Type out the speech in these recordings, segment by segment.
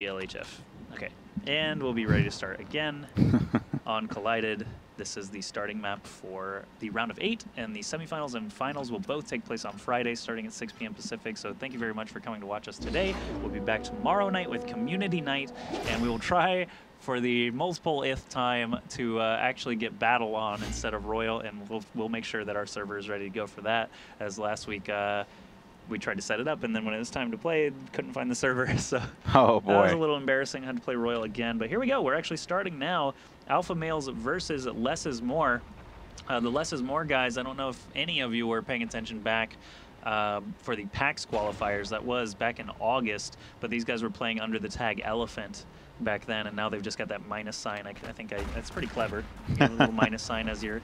LHF. Okay, and we'll be ready to start again on Collided. This is the starting map for the round of 8, and the semifinals and finals will both take place on Friday starting at 6 p.m. Pacific. So thank you very much for coming to watch us today. We'll be back tomorrow night with Community Night, and we will try for the multiple-th time to actually get Battle on instead of Royal, and we'll make sure that our server is ready to go for that, as last week we tried to set it up, and then when it was time to play, couldn't find the server. So oh boy, that was a little embarrassing. Had to play Royal again, but here we go. We're actually starting now. Alpha Males versus Less is More. The Less is More guys, I don't know if any of you were paying attention back for the PAX qualifiers. That was back in August, but these guys were playing under the tag Elephant back then, and now they've just got that minus sign. I think that's pretty clever. You have a little minus sign as your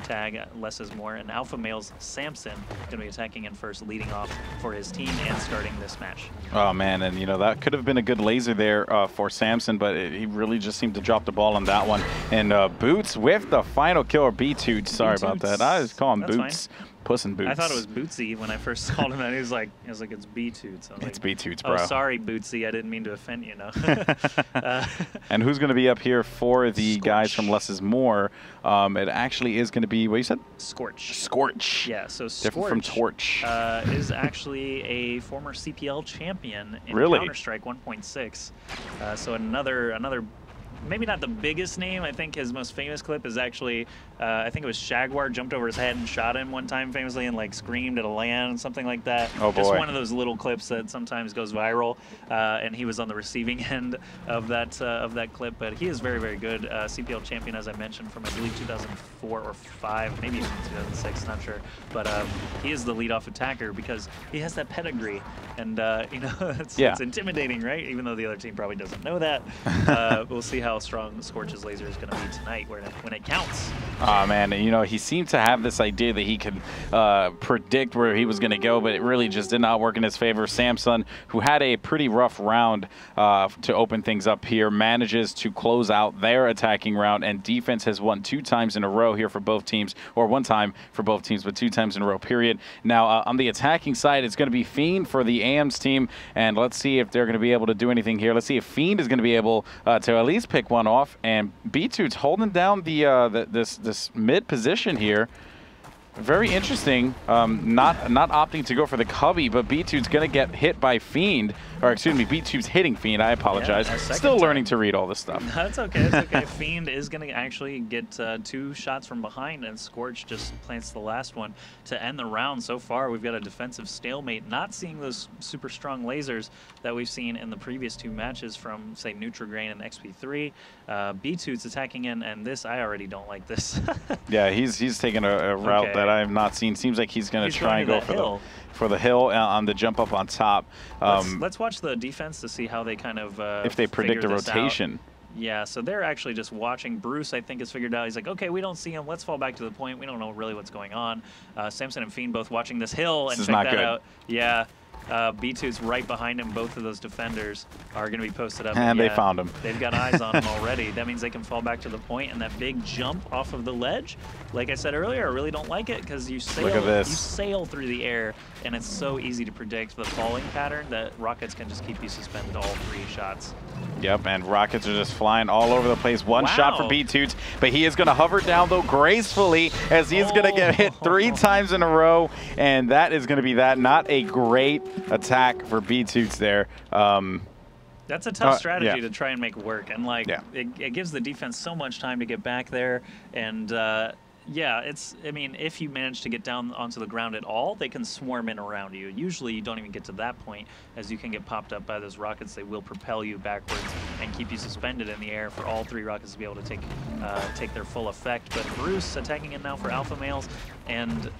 tag. Less is More, and Alpha Male's Samson going to be attacking in first, leading off for his team and starting this match. Oh man, and you know that could have been a good laser there for Samson, but he really just seemed to drop the ball on that one. And Boots with the final kill, or B-Toots. Sorry about that. I just call him Boots. Fine. Puss in Boots. I thought it was Bootsy when I first called him, and he was like, it's B-Toots. It's like, B-Toots, bro. Oh, sorry, Bootsy. I didn't mean to offend you, no. And who's going to be up here for the guys from Less is More? It actually is going to be, what you said? Scorch. Scorch. Yeah, so Scorch different from Torch. is actually a former CPL champion in really? Counter-Strike 1.6. So another, maybe not the biggest name. I think his most famous clip is actually, I think it was Jaguar jumped over his head and shot him one time famously and like screamed at a LAN, something like that. Oh boy. Just one of those little clips that sometimes goes viral, and he was on the receiving end of that clip. But he is very, very good. CPL champion, as I mentioned, from I believe 2004 or 5, maybe even 2006, not sure. But he is the leadoff attacker because he has that pedigree, and you know it's intimidating, right? Even though the other team probably doesn't know that. We'll see how strong Scorch's laser is going to be tonight when it counts. Oh man, you know, he seemed to have this idea that he could predict where he was going to go, but it really just did not work in his favor. Samson, who had a pretty rough round to open things up here, manages to close out their attacking round, and defense has won 2 times in a row here for both teams, or 1 time for both teams, but 2 times in a row, period. Now, on the attacking side, it's going to be Fiend for the AM's team, and let's see if they're going to be able to do anything here. Let's see if Fiend is going to be able to at least pick one off, and B-Toots holding down this mid position here. Very interesting. Not opting to go for the cubby, but B-Toots going to get hit by Fiend, or excuse me, B-Toots hitting Fiend. I apologize. Yeah, still learning to read all this stuff. That's okay. It's okay. Fiend is going to actually get 2 shots from behind, and Scorch just plants the last one to end the round. So far, we've got a defensive stalemate. Not seeing those super strong lasers that we've seen in the previous 2 matches from, say, Nutrigrain and XP3. B-Toots attacking in, and this, I already don't like this. Yeah, he's taking a route that I have not seen. Seems like he's going to try and go for the hill on the jump up on top. Let's watch the defense to see how they kind of if they predict a rotation. Yeah, so they're actually just watching. Bruce, I think, has figured out. He's like, okay, we don't see him. Let's fall back to the point. We don't know really what's going on. Samson and Fiend both watching this hill and check that out. Yeah. B-Toots right behind him. Both of those defenders are going to be posted up. And they found him. They've got eyes on him already. That means they can fall back to the point, and that big jump off of the ledge, like I said earlier, I really don't like it because you sail through the air, and it's so easy to predict the falling pattern that rockets can just keep you suspended all 3 shots. Yep, and rockets are just flying all over the place. One shot for B-Toots, but he is going to hover down, though, gracefully, as he's going to get hit 3 times in a row, and that is going to be that. Not a great attack for B-Toots there. That's a tough strategy to try and make work, and like it gives the defense so much time to get back there, and yeah, I mean, if you manage to get down onto the ground at all, they can swarm in around you. Usually you don't even get to that point, as you can get popped up by those rockets. They will propel you backwards and keep you suspended in the air for all 3 rockets to be able to take their full effect. But Bruce attacking in now for Alpha Males, and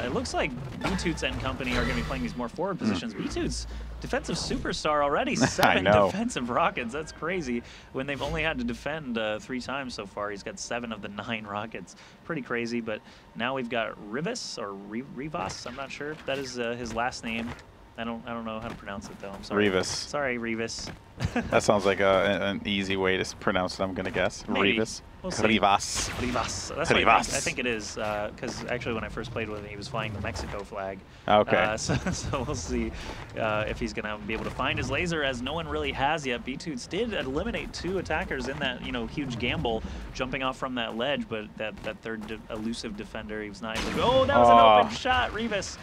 it looks like B-Toots and company are going to be playing these more forward positions. B-Toots, defensive superstar already, 7 defensive rockets. That's crazy. When they've only had to defend 3 times so far, he's got 7 of the 9 rockets. Pretty crazy, but now we've got Rivas, or Rivas, I'm not sure if that is his last name. I don't know how to pronounce it though. I'm sorry. Revis. Sorry, Revis. That sounds like an easy way to pronounce it, I'm going to guess. Maybe. Revis. We'll see. Rivas. Rivas. That's what I think it is, because actually when I first played with him, he was flying the Mexico flag. Okay. So we'll see if he's going to be able to find his laser, as no one really has yet. B-Toots did eliminate 2 attackers in that, huge gamble, jumping off from that ledge, but that third elusive defender, he was not able to go. Oh, that was an open shot, Rivas.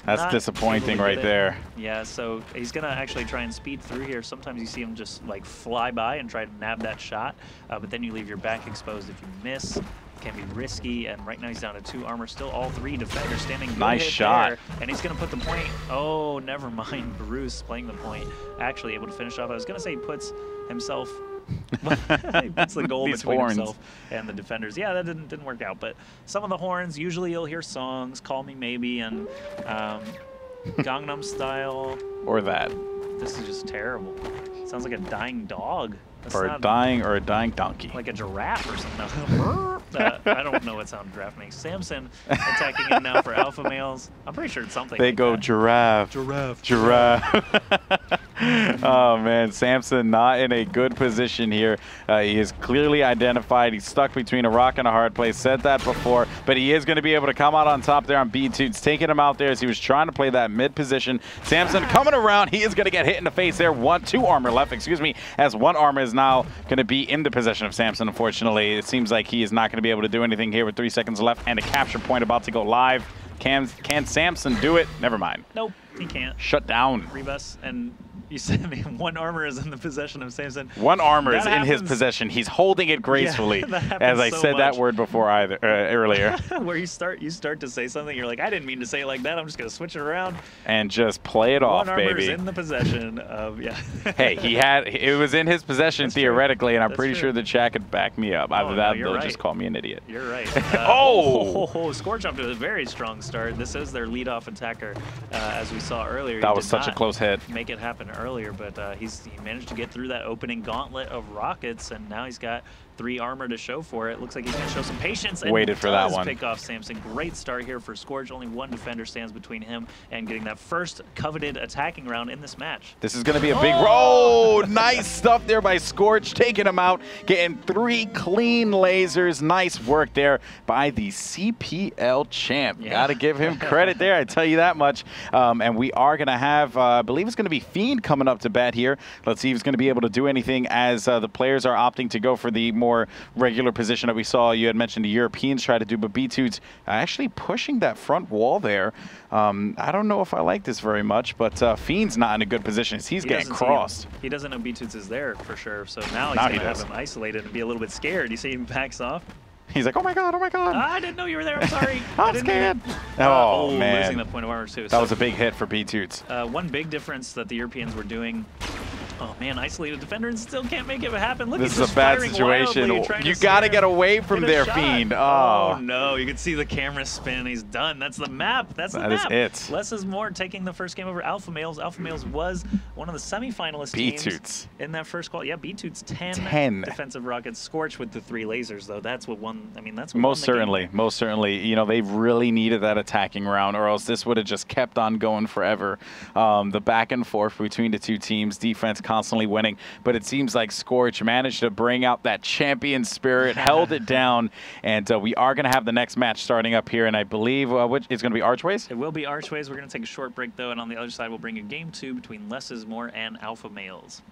That's disappointing right there. Yeah, so he's going to actually try and speed through here. Sometimes you see him just like fly by and try to nab that shot, but then you leave your back exposed if you miss. It can be risky, and right now he's down to 2 armor. Still all 3 defenders standing good. Nice shot. There, and he's going to put the point. Oh, never mind. Bruce playing the point. Actually able to finish off. I was going to say he puts himself... he puts the goal between himself and the defenders. Yeah, that didn't work out. But some of the horns, usually you'll hear songs, Call Me Maybe, and Gangnam Style. Or that. This is just terrible. Sounds like a dying dog. Or a dying donkey. Like a giraffe or something. I don't know what sound giraffe makes. Samson attacking in now for alpha males. I'm pretty sure it's something They like go that. giraffe. Giraffe. Giraffe. Oh, man. Samson not in a good position here. He is clearly identified. He's stuck between a rock and a hard place. Said that before. But he is going to be able to come out on top there on B-Toots, taking him out there as he was trying to play that mid position. Samson coming around. He is going to get hit in the face there. 2 armor left, excuse me, as 1 armor is now going to be in the possession of Samson, unfortunately. It seems like he is not going to be able to do anything here with 3 seconds left and a capture point about to go live. Can Samson do it? Never mind. Nope, he can't. Shut down. Rebus, and you said 1 armor is in the possession of Samson. 1 armor is in his possession. He's holding it gracefully, yeah, as I said that word before earlier. Where you start to say something, you're like, I didn't mean to say it like that. I'm just going to switch it around. And just play it off, baby. 1 armor is in the possession of, Hey, it was in his possession theoretically, and I'm pretty sure the chat could back me up. Either that, they'll just call me an idiot. You're right. Scorch off to a very strong start. This is their leadoff attacker, as we saw earlier. That was such a close hit. Make it happen earlier, but he managed to get through that opening gauntlet of rockets, and now he's got 3 armor to show for it. Looks like he's going to show some patience. And waited for that one. Pick off Samson. Great start here for Scorch. Only 1 defender stands between him and getting that first coveted attacking round in this match. This is going to be a big... Oh, nice stuff there by Scorch, taking him out, getting 3 clean lasers. Nice work there by the CPL champ. Yeah. Got to give him credit there, I tell you that much. And we are going to have, I believe it's going to be Fiend coming up to bat here. Let's see if he's going to be able to do anything, as the players are opting to go for the more regular position that we saw. You had mentioned the Europeans try to do, but B-Toots actually pushing that front wall there. I don't know if I like this very much, but Fiend's not in a good position. He's getting crossed. He doesn't know B-Toots is there for sure, so now he's going to have him isolated and be a little bit scared. You see him backs off. He's like, oh my god, oh my god. I didn't know you were there, I'm sorry. I'm scared. Oh, man. Losing the point of armor too. That was a big hit for B-Toots. 1 big difference that the Europeans were doing. Oh man, isolated defender and still can't make it happen. Look, this is a bad situation. You got to get away from their Fiend. Oh no, you can see the camera spin. He's done. That's the map. That's the map. That is it. Less is more, taking the first game over Alpha Males. Alpha Males was one of the semifinalist teams in that first call. Yeah, B-Toots 10 defensive rockets. Scorch with the 3 lasers though. That's what won. I mean, that's what most certainly. You know, they really needed that attacking round, or else this would have just kept on going forever. The back and forth between the 2 teams, defense constantly winning, but it seems like Scorch managed to bring out that champion spirit, held it down, and we are going to have the next match starting up here, and I believe it's going to be Archways? It will be Archways. We're going to take a short break, though, and on the other side, we'll bring you Game 2 between Less is More and Alpha Males.